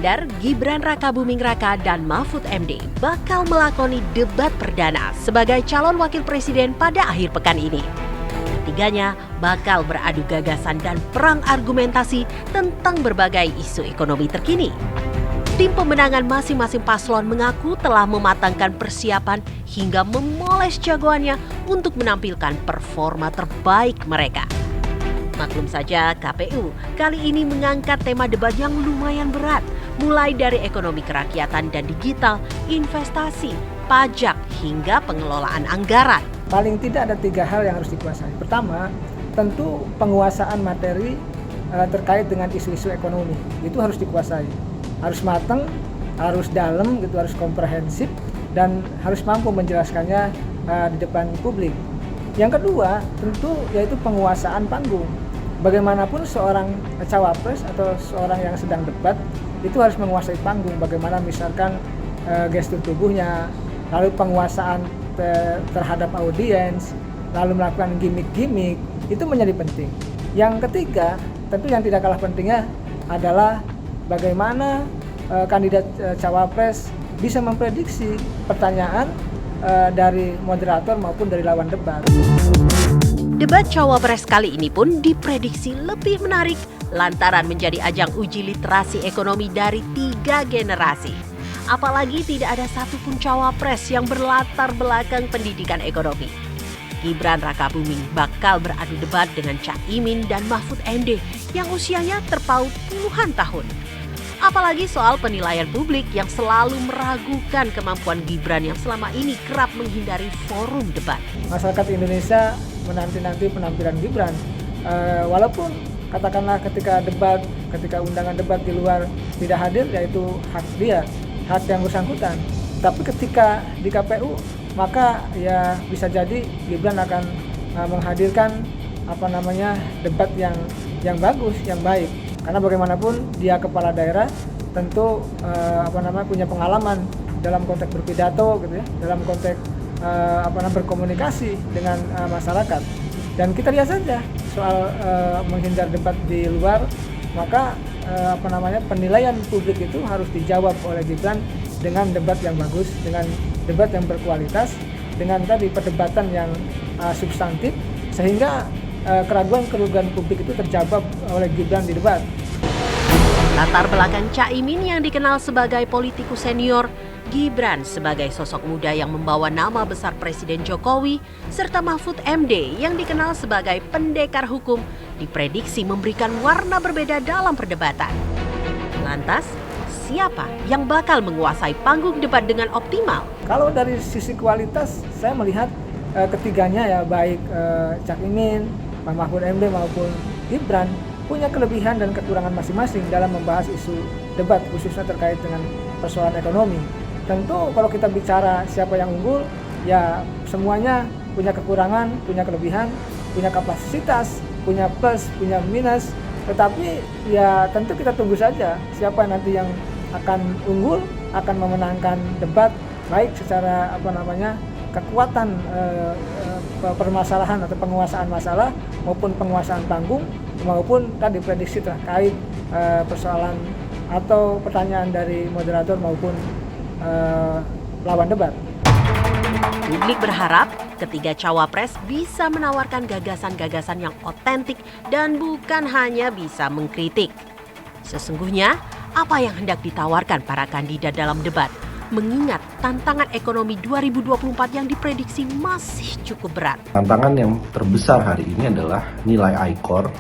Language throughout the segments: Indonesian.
beredar, Gibran Rakabuming Raka dan Mahfud MD bakal melakoni debat perdana sebagai calon wakil presiden pada akhir pekan ini. Ketiganya bakal beradu gagasan dan perang argumentasi tentang berbagai isu ekonomi terkini. Tim pemenangan masing-masing paslon mengaku telah mematangkan persiapan hingga memoles jagoannya untuk menampilkan performa terbaik mereka. Maklum saja KPU kali ini mengangkat tema debat yang lumayan berat, mulai dari ekonomi kerakyatan dan digital, investasi, pajak, hingga pengelolaan anggaran. Paling tidak ada 3 hal yang harus dikuasai. Pertama, tentu penguasaan materi terkait dengan isu-isu ekonomi. Itu harus dikuasai. Harus matang, harus dalam, gitu, harus komprehensif, dan harus mampu menjelaskannya di depan publik. Yang kedua, tentu yaitu penguasaan panggung. Bagaimanapun seorang cawapres atau seorang yang sedang debat itu harus menguasai panggung. Bagaimana misalkan gestur tubuhnya, lalu penguasaan terhadap audiens, lalu melakukan gimmick-gimmick, itu menjadi penting. Yang ketiga, tentu yang tidak kalah pentingnya adalah bagaimana kandidat cawapres bisa memprediksi pertanyaan dari moderator maupun dari lawan debat. Debat cawapres kali ini pun diprediksi lebih menarik lantaran menjadi ajang uji literasi ekonomi dari 3 generasi. Apalagi tidak ada satupun cawapres yang berlatar belakang pendidikan ekonomi. Gibran Rakabuming bakal beradu debat dengan Caimin dan Mahfud MD yang usianya terpaut puluhan tahun. Apalagi soal penilaian publik yang selalu meragukan kemampuan Gibran yang selama ini kerap menghindari forum debat. Masyarakat Indonesia menanti-nanti penampilan Gibran. Walaupun katakanlah ketika undangan debat di luar tidak hadir, yaitu hak dia, hak yang bersangkutan. Tapi ketika di KPU, maka ya bisa jadi Gibran akan menghadirkan debat yang bagus, yang baik. Karena bagaimanapun dia kepala daerah, tentu punya pengalaman dalam konteks berpidato, gitu ya, dalam konteks berkomunikasi dengan masyarakat. Dan kita lihat saja soal menghindar debat di luar, maka penilaian publik itu harus dijawab oleh Gibran dengan debat yang bagus, dengan debat yang berkualitas, dengan tadi perdebatan yang substantif, sehingga keraguan-keraguan publik itu terjawab oleh Gibran di debat. Latar belakang Caimin yang dikenal sebagai politikus senior, Gibran sebagai sosok muda yang membawa nama besar Presiden Jokowi, serta Mahfud MD yang dikenal sebagai pendekar hukum, diprediksi memberikan warna berbeda dalam perdebatan. Lantas, siapa yang bakal menguasai panggung debat dengan optimal? Kalau dari sisi kualitas, saya melihat ketiganya ya, baik Caimin, Mahfud MD maupun Gibran, punya kelebihan dan kekurangan masing-masing dalam membahas isu debat, khususnya terkait dengan persoalan ekonomi. Tentu kalau kita bicara siapa yang unggul, ya semuanya punya kekurangan, punya kelebihan, punya kapasitas, punya plus, punya minus. Tetapi ya tentu kita tunggu saja siapa nanti yang akan unggul, akan memenangkan debat, baik secara kekuatan permasalahan atau penguasaan masalah maupun penguasaan panggung, maupun tadi prediksi terkait persoalan atau pertanyaan dari moderator maupun lawan debat. Publik berharap ketiga cawapres bisa menawarkan gagasan-gagasan yang otentik dan bukan hanya bisa mengkritik. Sesungguhnya, apa yang hendak ditawarkan para kandidat dalam debat, mengingat tantangan ekonomi 2024 yang diprediksi masih cukup berat. Tantangan yang terbesar hari ini adalah nilai ICOR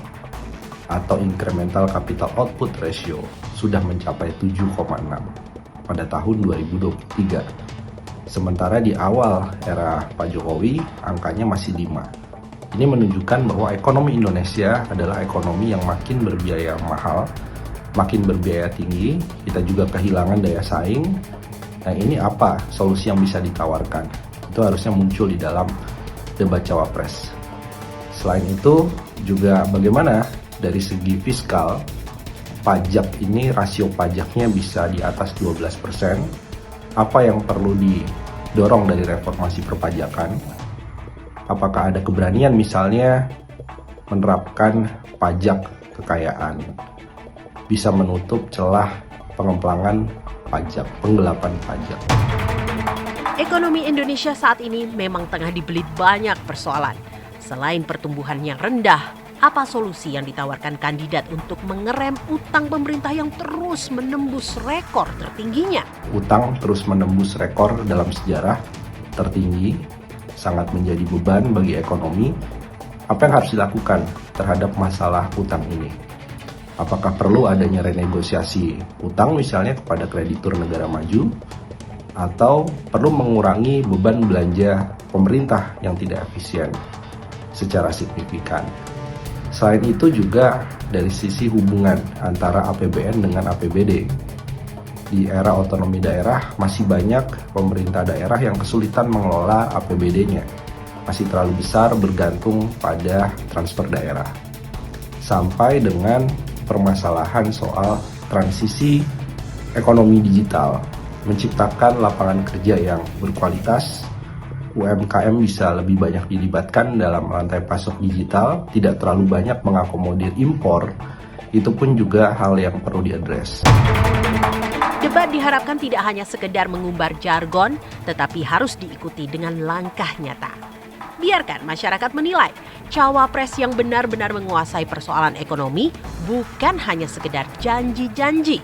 atau Incremental Capital Output Ratio sudah mencapai 7,6 pada tahun 2023. Sementara di awal era Pak Jokowi angkanya masih 5. Ini menunjukkan bahwa ekonomi Indonesia adalah ekonomi yang makin berbiaya mahal, makin berbiaya tinggi, kita juga kehilangan daya saing. Nah, ini apa solusi yang bisa ditawarkan? Itu harusnya muncul di dalam debat cawapres. Selain itu juga bagaimana dari segi fiskal, pajak ini rasio pajaknya bisa di atas 12%. Apa yang perlu didorong dari reformasi perpajakan? Apakah ada keberanian misalnya menerapkan pajak kekayaan? Bisa menutup celah pengemplangan pajak, penggelapan pajak. Ekonomi Indonesia saat ini memang tengah dibelit banyak persoalan. Selain pertumbuhan yang rendah, apa solusi yang ditawarkan kandidat untuk mengerem utang pemerintah yang terus menembus rekor tertingginya? Utang terus menembus rekor dalam sejarah tertinggi, sangat menjadi beban bagi ekonomi. Apa yang harus dilakukan terhadap masalah utang ini? Apakah perlu adanya renegosiasi utang misalnya kepada kreditur negara maju? Atau perlu mengurangi beban belanja pemerintah yang tidak efisien secara signifikan. Selain itu juga dari sisi hubungan antara APBN dengan APBD. Di era otonomi daerah masih banyak pemerintah daerah yang kesulitan mengelola APBD-nya. Masih terlalu besar bergantung pada transfer daerah. Sampai dengan permasalahan soal transisi ekonomi digital, menciptakan lapangan kerja yang berkualitas, UMKM bisa lebih banyak dilibatkan dalam rantai pasok digital, tidak terlalu banyak mengakomodir impor, itu pun juga hal yang perlu diadres. Debat diharapkan tidak hanya sekedar mengumbar jargon, tetapi harus diikuti dengan langkah nyata. Biarkan masyarakat menilai, cawapres yang benar-benar menguasai persoalan ekonomi bukan hanya sekedar janji-janji.